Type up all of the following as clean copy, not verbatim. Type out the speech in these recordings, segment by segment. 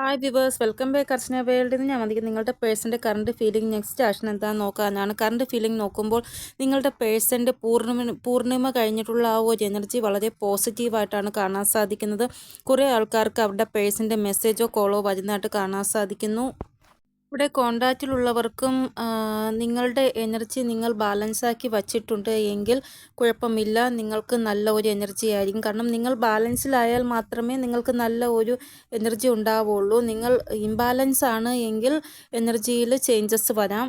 Hi viewers, welcome back അർച്ചന വേൾഡിൽ നിന്ന് ഞാൻ വന്നിരിക്കുന്നത് നിങ്ങളുടെ പേഴ്സൻ്റെ കറണ്ട് ഫീലിംഗ് നെക്സ്റ്റ് ആക്ഷൻ എന്താണെന്ന് നോക്കാനാണ്. കറണ്ട് ഫീലിംഗ് നോക്കുമ്പോൾ നിങ്ങളുടെ പേഴ്സൻ്റെ പൂർണ്ണിമ കഴിഞ്ഞിട്ടുള്ള ആ ഒരു എനർജി വളരെ പോസിറ്റീവായിട്ടാണ് കാണാൻ സാധിക്കുന്നത്. കുറേ ആൾക്കാർക്ക് അവരുടെ പേഴ്സൻ്റെ മെസ്സേജോ കോളോ വരുന്നതായിട്ട് കാണാൻ സാധിക്കുന്നു. ഇവിടെ കോണ്ടാക്റ്റിലുള്ളവർക്കും നിങ്ങളുടെ എനർജി നിങ്ങൾ ബാലൻസാക്കി വച്ചിട്ടുണ്ട് എങ്കിൽ കുഴപ്പമില്ല, നിങ്ങൾക്ക് നല്ല ഒരു എനർജി ആയിരിക്കും. കാരണം നിങ്ങൾ ബാലൻസിലായാൽ മാത്രമേ നിങ്ങൾക്ക് നല്ല ഒരു എനർജി ഉണ്ടാവുള്ളൂ. നിങ്ങൾ ഇംബാലൻസ് ആണ് എങ്കിൽ എനർജിയിൽ ചേഞ്ചസ് വരാം.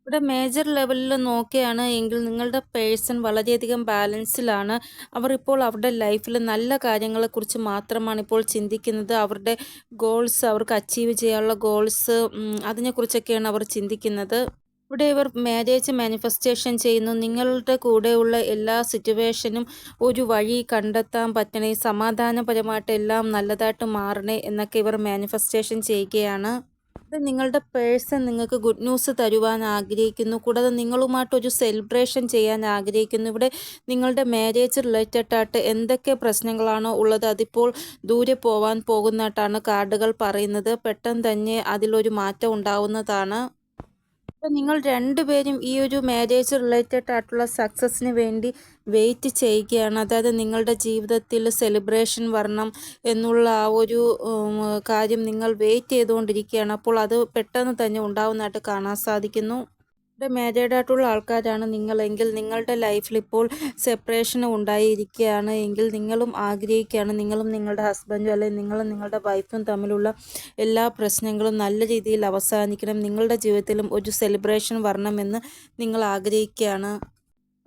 ഇവിടെ മേജർ ലെവലിൽ നോക്കുകയാണ് എങ്കിൽ നിങ്ങളുടെ പേഴ്സൺ വളരെയധികം ബാലൻസിലാണ്. അവർ ഇപ്പോൾ അവരുടെ ലൈഫിൽ നല്ല കാര്യങ്ങളെക്കുറിച്ച് മാത്രമാണ് ഇപ്പോൾ ചിന്തിക്കുന്നത്. അവരുടെ ഗോൾസ്, അവർക്ക് അച്ചീവ് ചെയ്യാനുള്ള ഗോൾസ്, അതിനെക്കുറിച്ചൊക്കെയാണ് അവർ ചിന്തിക്കുന്നത്. ഇവിടെ ഇവർ മാരേജ് മാനിഫെസ്റ്റേഷൻ ചെയ്യുന്നു. നിങ്ങളുടെ കൂടെയുള്ള എല്ലാ സിറ്റുവേഷനും ഒരു വഴി കണ്ടെത്താൻ പറ്റണേ, സമാധാനപരമായിട്ട് എല്ലാം നല്ലതായിട്ട് മാറണേ എന്നൊക്കെ ഇവർ മാനിഫെസ്റ്റേഷൻ ചെയ്യുകയാണ്. നിങ്ങളുടെ പേഴ്സൺ നിങ്ങൾക്ക് ഗുഡ് ന്യൂസ് തരുവാൻ ആഗ്രഹിക്കുന്നു. കൂടാതെ നിങ്ങളുമായിട്ടൊരു സെലിബ്രേഷൻ ചെയ്യാൻ ആഗ്രഹിക്കുന്നു. ഇവിടെ നിങ്ങളുടെ മാരേജ് റിലേറ്റഡ് ആയിട്ട് എന്തൊക്കെ പ്രശ്നങ്ങളാണോ ഉള്ളത് അതിപ്പോൾ ദൂരെ പോവാൻ പോകുന്നതായിട്ടാണ് കാർഡുകൾ പറയുന്നത്. പെട്ടെന്ന് തന്നെ അതിലൊരു മാറ്റം ഉണ്ടാവുന്നതാണ്. അപ്പോൾ നിങ്ങൾ രണ്ടുപേരും ഈ ഒരു മാരേജ് റിലേറ്റഡ് ആയിട്ടുള്ള സക്സസ്സിന് വേണ്ടി വെയിറ്റ് ചെയ്യുകയാണ്. അതായത് നിങ്ങളുടെ ജീവിതത്തിൽ സെലിബ്രേഷൻ വരണം എന്നുള്ള ആ ഒരു കാര്യം നിങ്ങൾ വെയിറ്റ് ചെയ്തുകൊണ്ടിരിക്കുകയാണ്. അപ്പോൾ അത് പെട്ടെന്ന് തന്നെ ഉണ്ടാവുന്നതായിട്ട് കാണാൻ സാധിക്കുന്നു. മാരീഡ് ആയിട്ടുള്ള ആൾക്കാരാണ് നിങ്ങളെങ്കിൽ നിങ്ങളുടെ ലൈഫിൽ ഇപ്പോൾ സെപ്പറേഷൻ ഉണ്ടായിരിക്കുകയാണ് എങ്കിൽ നിങ്ങളും ആഗ്രഹിക്കുകയാണ്, നിങ്ങളും നിങ്ങളുടെ ഹസ്ബൻഡും അല്ലെങ്കിൽ നിങ്ങളും നിങ്ങളുടെ വൈഫും തമ്മിലുള്ള എല്ലാ പ്രശ്നങ്ങളും നല്ല രീതിയിൽ അവസാനിക്കണം, നിങ്ങളുടെ ജീവിതത്തിലും ഒരു സെലിബ്രേഷൻ വരണമെന്ന് നിങ്ങൾ ആഗ്രഹിക്കുകയാണ്.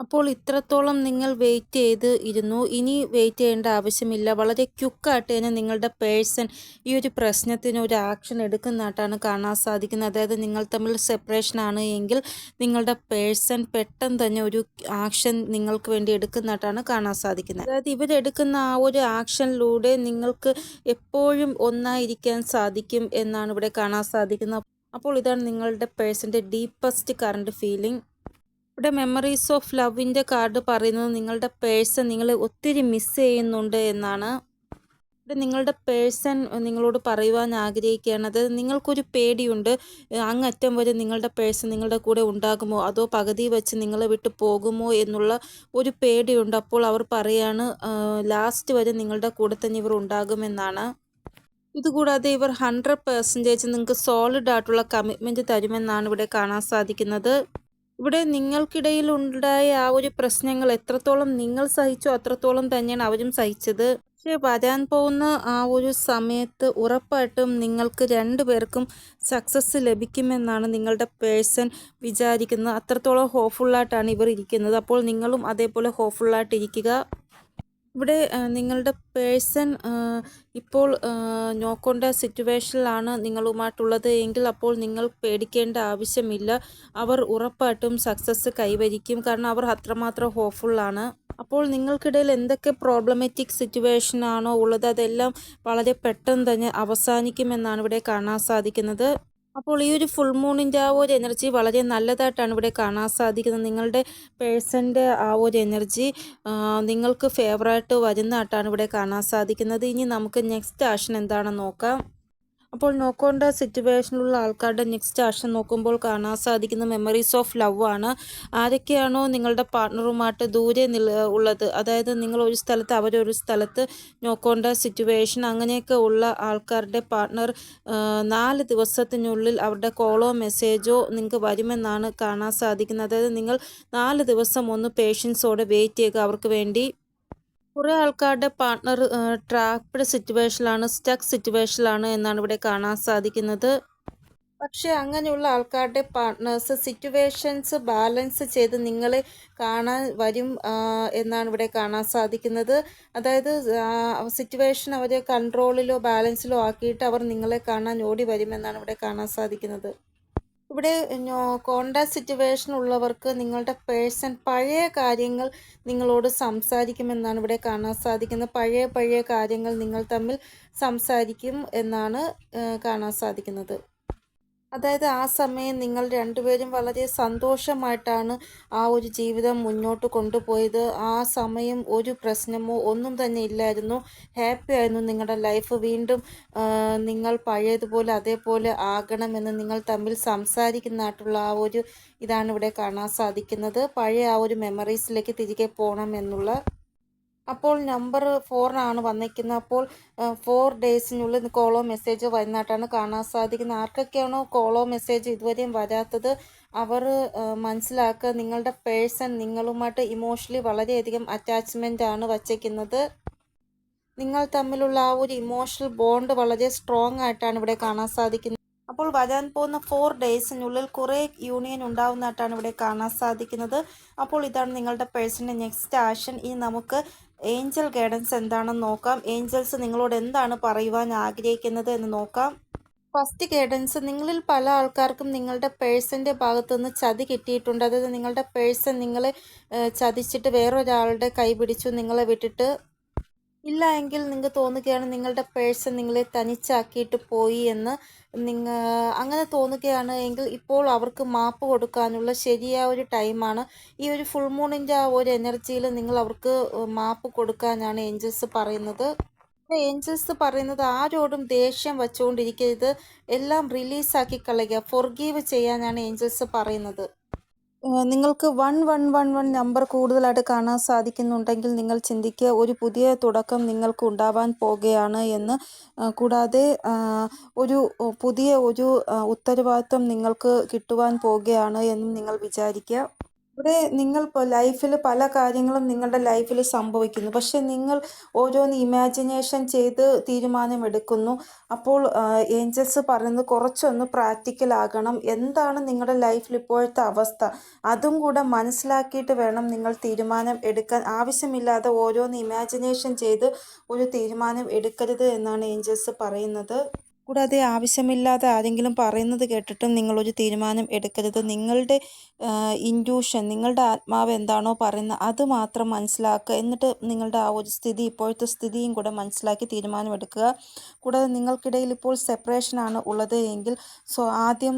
അപ്പോൾ ഇത്രത്തോളം നിങ്ങൾ വെയിറ്റ് ചെയ്ത് ഇരുന്നു. ഇനി വെയിറ്റ് ചെയ്യേണ്ട ആവശ്യമില്ല. വളരെ ക്വിക്കായിട്ട് തന്നെ നിങ്ങളുടെ പേഴ്സൺ ഈ ഒരു പ്രശ്നത്തിന് ഒരു ആക്ഷൻ എടുക്കുന്നതായിട്ടാണ് കാണാൻ സാധിക്കുന്നത്. അതായത് നിങ്ങൾ തമ്മിൽ സെപ്പറേഷൻ ആണ് എങ്കിൽ നിങ്ങളുടെ പേഴ്സൺ പെട്ടെന്ന് തന്നെ ഒരു ആക്ഷൻ നിങ്ങൾക്ക് വേണ്ടി എടുക്കുന്നതായിട്ടാണ് കാണാൻ സാധിക്കുന്നത്. അതായത് ഇവരെടുക്കുന്ന ആ ഒരു ആക്ഷനിലൂടെ നിങ്ങൾക്ക് എപ്പോഴും ഒന്നായിരിക്കാൻ സാധിക്കും എന്നാണ് ഇവിടെ കാണാൻ സാധിക്കുന്നത്. അപ്പോൾ ഇതാണ് നിങ്ങളുടെ പേഴ്സൻ്റെ ഡീപ്പസ്റ്റ് കറണ്ട് ഫീലിംഗ്. ഇവിടെ മെമ്മറീസ് ഓഫ് ലവിൻ്റെ കാർഡ് പറയുന്നത് നിങ്ങളുടെ പേഴ്സൺ നിങ്ങളെ ഒത്തിരി മിസ് ചെയ്യുന്നുണ്ട് എന്നാണ്. ഇവിടെ നിങ്ങളുടെ പേഴ്സൺ നിങ്ങളോട് പറയുവാൻ ആഗ്രഹിക്കുകയാണ്. അതായത് നിങ്ങൾക്കൊരു പേടിയുണ്ട്, അങ്ങറ്റം വരെ നിങ്ങളുടെ പേഴ്സൺ നിങ്ങളുടെ കൂടെ ഉണ്ടാകുമോ അതോ പകുതി വെച്ച് നിങ്ങളെ വിട്ട് പോകുമോ എന്നുള്ള ഒരു പേടിയുണ്ട്. അപ്പോൾ അവർ പറയാണ് ലാസ്റ്റ് വരെ നിങ്ങളുടെ കൂടെ തന്നെ ഇവർ ഉണ്ടാകുമെന്നാണ്. ഇതുകൂടാതെ ഇവർ 100% നിങ്ങൾക്ക് സോളിഡ് ആയിട്ടുള്ള കമ്മിറ്റ്മെൻറ്റ് തരുമെന്നാണ് ഇവിടെ കാണാൻ സാധിക്കുന്നത്. ഇവിടെ നിങ്ങൾക്കിടയിൽ ഉണ്ടായ ആ ഒരു പ്രശ്നങ്ങൾ എത്രത്തോളം നിങ്ങൾ സഹിച്ചോ അത്രത്തോളം തന്നെയാണ് അവരും സഹിച്ചത്. പക്ഷേ വരാൻ പോകുന്ന ആ ഒരു സമയത്ത് ഉറപ്പായിട്ടും നിങ്ങൾക്ക് രണ്ടുപേർക്കും സക്സസ് ലഭിക്കുമെന്നാണ് നിങ്ങളുടെ പേഴ്സൺ വിചാരിക്കുന്നത്. അത്രത്തോളം ഹോപ്പ്ഫുള്ളായിട്ടാണ് ഇവർ ഇരിക്കുന്നത്. അപ്പോൾ നിങ്ങളും അതേപോലെ ഹോപ്പ്ഫുള്ളായിട്ടിരിക്കുക. ഇവിടെ നിങ്ങളുടെ പേഴ്സൺ ഇപ്പോൾ നോക്കേണ്ട സിറ്റുവേഷനിലാണ് നിങ്ങളുമായിട്ടുള്ളത് എങ്കിൽ അപ്പോൾ നിങ്ങൾ പേടിക്കേണ്ട ആവശ്യമില്ല. അവർ ഉറപ്പായിട്ടും സക്സസ് കൈവരിക്കും. കാരണം അവർ അത്രമാത്രം ഹോപ്പ്ഫുള്ളാണ്. അപ്പോൾ നിങ്ങൾക്കിടയിൽ എന്തൊക്കെ പ്രോബ്ലമാറ്റിക് സിറ്റുവേഷൻ ആണോ ഉള്ളത് അതെല്ലാം വളരെ പെട്ടെന്ന് തന്നെ അവസാനിക്കുമെന്നാണ് ഇവിടെ കാണാൻ സാധിക്കുന്നത്. അപ്പോൾ ഈ ഒരു ഫുൾ മൂണിൻ്റെ ആ ഒരു എനർജി വളരെ നല്ലതായിട്ടാണ് ഇവിടെ കാണാൻ സാധിക്കുന്നത്. നിങ്ങളുടെ പേഴ്സൻ്റെ ആ ഒരു എനർജി നിങ്ങൾക്ക് ഫേവറായിട്ട് വരുന്നതായിട്ടാണ് ഇവിടെ കാണാൻ സാധിക്കുന്നത്. ഇനി നമുക്ക് നെക്സ്റ്റ് ആക്ഷൻ എന്താണെന്ന് നോക്കാം. അപ്പോൾ നോക്കേണ്ട സിറ്റുവേഷനിലുള്ള ആൾക്കാരുടെ നെക്സ്റ്റ് ആക്ഷൻ നോക്കുമ്പോൾ കാണാൻ സാധിക്കുന്ന മെമ്മറീസ് ഓഫ് ലവ് ആണ്. ആരൊക്കെയാണോ നിങ്ങളുടെ പാർട്ട്ണറുമായിട്ട് ദൂരെ ഉള്ളത്, അതായത് നിങ്ങൾ ഒരു സ്ഥലത്ത് അവരൊരു സ്ഥലത്ത് നോക്കേണ്ട സിറ്റുവേഷൻ, അങ്ങനെയൊക്കെ ഉള്ള ആൾക്കാരുടെ പാർട്ട്ണർ 4 ദിവസത്തിനുള്ളിൽ അവരുടെ കോളോ മെസ്സേജോ നിങ്ങൾക്ക് വരുമെന്നാണ് കാണാൻ സാധിക്കുന്നത്. അതായത് നിങ്ങൾ 4 ദിവസം ഒന്ന് പേഷ്യൻസോടെ വെയിറ്റ് ചെയ്യുക അവർക്ക് വേണ്ടി. കുറേ ആൾക്കാരുടെ പാർട്ട്ണർ ട്രാപ്ഡ് സിറ്റുവേഷനിലാണ്, സ്റ്റക്ക് സിറ്റുവേഷനിലാണ് എന്നാണ് ഇവിടെ കാണാൻ സാധിക്കുന്നത്. പക്ഷേ അങ്ങനെയുള്ള ആൾക്കാരുടെ പാർട്ട്നേഴ്സ് സിറ്റുവേഷൻസ് ബാലൻസ് ചെയ്ത് നിങ്ങളെ കാണാൻ വരും എന്നാണ് ഇവിടെ കാണാൻ സാധിക്കുന്നത്. അതായത് സിറ്റുവേഷൻ അവരെ കൺട്രോളിലോ ബാലൻസിലോ ആക്കിയിട്ട് അവർ നിങ്ങളെ കാണാൻ ഓടി വരുമെന്നാണ് ഇവിടെ കാണാൻ സാധിക്കുന്നത്. ഇവിടെ കോണ്ടാക്ട് സിറ്റുവേഷൻ ഉള്ളവർക്ക് നിങ്ങളുടെ പേഴ്സൺ പഴയ കാര്യങ്ങൾ നിങ്ങളോട് സംസാരിക്കുമെന്നാണ് ഇവിടെ കാണാൻ സാധിക്കുന്നത്. പഴയ കാര്യങ്ങൾ നിങ്ങൾ തമ്മിൽ സംസാരിക്കും എന്നാണ് കാണാൻ സാധിക്കുന്നത്. അതായത് ആ സമയം നിങ്ങൾ രണ്ടുപേരും വളരെ സന്തോഷമായിട്ടാണ് ആ ഒരു ജീവിതം മുന്നോട്ട് കൊണ്ടുപോയത്. ആ സമയം ഒരു പ്രശ്നമോ ഒന്നും തന്നെ ഇല്ലായിരുന്നു. ഹാപ്പി ആയിരുന്നു നിങ്ങളുടെ ലൈഫ്. വീണ്ടും നിങ്ങൾ പഴയതുപോലെ അതേപോലെ ആകണമെന്ന് നിങ്ങൾ തമ്മിൽ സംസാരിക്കുന്നതായിട്ടുള്ള ആ ഒരു ഇതാണ് ഇവിടെ കാണാൻ സാധിക്കുന്നത്. പഴയ ആ ഒരു മെമ്മറീസിലേക്ക് തിരികെ പോകണമെന്നുള്ള. അപ്പോൾ നമ്പർ 4 വന്നിരിക്കുന്നത്. അപ്പോൾ 4 ഡേയ്സിനുള്ളിൽ കോളോ മെസ്സേജോ വരുന്നതായിട്ടാണ് കാണാൻ സാധിക്കുന്നത്. ആർക്കൊക്കെയാണോ കോളോ മെസ്സേജ് ഇതുവരെയും വരാത്തത് അവർ മനസ്സിലാക്കുക, നിങ്ങളുടെ പേഴ്സൺ നിങ്ങളുമായിട്ട് ഇമോഷണലി വളരെയധികം അറ്റാച്ച്മെൻ്റ് ആണ് വച്ചേക്കുന്നത്. നിങ്ങൾ തമ്മിലുള്ള ആ ഒരു ഇമോഷണൽ ബോണ്ട് വളരെ സ്ട്രോങ് ആയിട്ടാണ് ഇവിടെ കാണാൻ സാധിക്കുന്നത്. അപ്പോൾ വരാൻ പോകുന്ന 4 ഡേയ്സിനുള്ളിൽ കുറേ യൂണിയൻ ഉണ്ടാവുന്നതായിട്ടാണ് ഇവിടെ കാണാൻ സാധിക്കുന്നത്. അപ്പോൾ ഇതാണ് നിങ്ങളുടെ പേഴ്സണിൻ്റെ നെക്സ്റ്റ് ആക്ഷൻ. ഇനി നമുക്ക് ഏഞ്ചൽ ഗൈഡൻസ് എന്താണെന്ന് നോക്കാം. ഏഞ്ചൽസ് നിങ്ങളോട് എന്താണ് പറയുവാൻ ആഗ്രഹിക്കുന്നത് എന്ന് നോക്കാം. ഫസ്റ്റ് ഗൈഡൻസ്, നിങ്ങളിൽ പല ആൾക്കാർക്കും നിങ്ങളുടെ പേഴ്സൻ്റെ ഭാഗത്തുനിന്ന് ചതി കിട്ടിയിട്ടുണ്ട്. അതായത് നിങ്ങളുടെ പേഴ്സൺ നിങ്ങളെ ചതിച്ചിട്ട് വേറൊരാളുടെ കൈ പിടിച്ചു നിങ്ങളെ വിട്ടിട്ട്. ഇല്ല എങ്കിൽ നിങ്ങൾക്ക് തോന്നുകയാണ് നിങ്ങളുടെ പേഴ്സൺ നിങ്ങളെ തനിച്ചാക്കിയിട്ട് പോയി എന്ന്. അങ്ങനെ തോന്നുകയാണ് എങ്കിൽ ഇപ്പോൾ അവർക്ക് മാപ്പ് കൊടുക്കാനുള്ള ശരിയായ ഒരു ടൈമാണ്. ഈ ഒരു ഫുൾ മൂണിൻ്റെ ആ ഒരു എനർജിയിൽ നിങ്ങൾ അവർക്ക് മാപ്പ് കൊടുക്കാനാണ് ഏഞ്ചൽസ് പറയുന്നത്. ഏഞ്ചൽസ് പറയുന്നത് ആരോടും ദേഷ്യം വച്ചുകൊണ്ടിരിക്കരുത്, എല്ലാം റിലീസാക്കി കളയുക, ഫൊർഗീവ് ചെയ്യാനാണ് ഏഞ്ചൽസ് പറയുന്നത്. നിങ്ങൾക്ക് 1111 നമ്പർ കൂടുതലായിട്ട് കാണാൻ സാധിക്കുന്നുണ്ടെങ്കിൽ നിങ്ങൾ ചിന്തിക്കുക, ഒരു പുതിയ തുടക്കം നിങ്ങൾക്ക് ഉണ്ടാവാൻ പോകുകയാണ് എന്ന്. കൂടാതെ ഒരു പുതിയ ഒരു ഉത്തരവാദിത്വം നിങ്ങൾക്ക് കിട്ടുവാൻ പോകുകയാണ് എന്നും നിങ്ങൾ വിചാരിക്കുക. ഇവിടെ നിങ്ങൾ ഇപ്പോൾ ലൈഫിൽ പല കാര്യങ്ങളും നിങ്ങളുടെ ലൈഫിൽ സംഭവിക്കുന്നു. പക്ഷേ നിങ്ങൾ ഓരോന്ന് ഇമാജിനേഷൻ ചെയ്ത് തീരുമാനമെടുക്കുന്നു. അപ്പോൾ ഏഞ്ചൽസ് പറയുന്നത് കുറച്ചൊന്ന് പ്രാക്ടിക്കൽ ആകണം. എന്താണ് നിങ്ങളുടെ ലൈഫിൽ ഇപ്പോഴത്തെ അവസ്ഥ, അതും കൂടെ മനസ്സിലാക്കിയിട്ട് വേണം നിങ്ങൾ തീരുമാനം എടുക്കാൻ. ആവശ്യമില്ലാതെ ഓരോന്ന് ഇമാജിനേഷൻ ചെയ്ത് ഒരു തീരുമാനം എടുക്കരുത് എന്നാണ് ഏഞ്ചൽസ് പറയുന്നത്. കൂടാതെ ആവശ്യമില്ലാതെ ആരെങ്കിലും പറയുന്നത് കേട്ടിട്ടും നിങ്ങളൊരു തീരുമാനം എടുക്കരുത്. നിങ്ങളുടെ ഇൻറ്റ്യൂഷൻ, നിങ്ങളുടെ ആത്മാവ് എന്താണോ പറയുന്നത് അത് മാത്രം മനസ്സിലാക്കുക. എന്നിട്ട് നിങ്ങളുടെ ആ ഒരു സ്ഥിതി, ഇപ്പോഴത്തെ സ്ഥിതിയും കൂടെ മനസ്സിലാക്കി തീരുമാനമെടുക്കുക. കൂടാതെ നിങ്ങൾക്കിടയിൽ ഇപ്പോൾ സെപ്പറേഷനാണ് ഉള്ളത് എങ്കിൽ ആദ്യം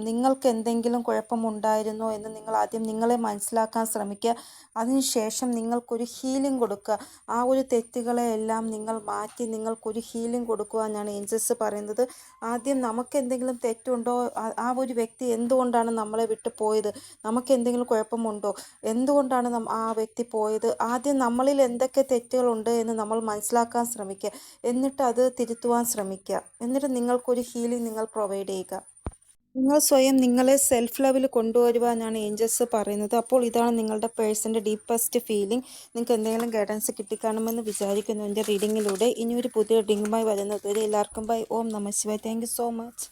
നിങ്ങൾക്ക് എന്തെങ്കിലും കുഴപ്പമുണ്ടായിരുന്നോ എന്ന് നിങ്ങൾ ആദ്യം നിങ്ങളെ മനസ്സിലാക്കാൻ ശ്രമിക്കുക. അതിനുശേഷം നിങ്ങൾക്കൊരു ഹീലിംഗ് കൊടുക്കുക. ആ ഒരു തെറ്റുകളെ എല്ലാം നിങ്ങൾ മാറ്റി നിങ്ങൾക്കൊരു ഹീലിംഗ് കൊടുക്കുവാനാണ് ഏഞ്ചൽസ് പറയുന്നത്. ആദ്യം നമുക്ക് എന്തെങ്കിലും തെറ്റുണ്ടോ, ആ ഒരു വ്യക്തി എന്തുകൊണ്ടാണ് നമ്മളെ വിട്ടു പോയത്, നമുക്ക് എന്തെങ്കിലും കുഴപ്പമുണ്ടോ, എന്തുകൊണ്ടാണ് ആ വ്യക്തി പോയത്, ആദ്യം നമ്മളിൽ എന്തൊക്കെ തെറ്റുകളുണ്ട് എന്ന് നമ്മൾ മനസ്സിലാക്കാൻ ശ്രമിക്കുക. എന്നിട്ട് അത് തിരുത്തുവാൻ ശ്രമിക്കുക. എന്നിട്ട് നിങ്ങൾക്കൊരു ഹീലിംഗ് നിങ്ങൾ പ്രൊവൈഡ് ചെയ്യുക. നിങ്ങൾ സ്വയം നിങ്ങളെ സെൽഫ് ലെവൽ കൊണ്ടുവരുവാനാണ് ഏഞ്ചൽസ് പറയുന്നത്. അപ്പോൾ ഇതാണ് നിങ്ങളുടെ പേഴ്സൻ്റെ ഡീപ്പസ്റ്റ് ഫീലിംഗ്. നിങ്ങൾക്ക് എന്തെങ്കിലും ഗൈഡൻസ് കിട്ടിക്കാണുമെന്ന് വിചാരിക്കുന്നു എൻ്റെ റീഡിങ്ങിലൂടെ. ഇനി ഒരു പുതിയ റീഡിങ്ങുമായി വരുന്നത് വരെ എല്ലാവർക്കും ബൈ. ഓം നമഃ ശിവായ. Thank you so much.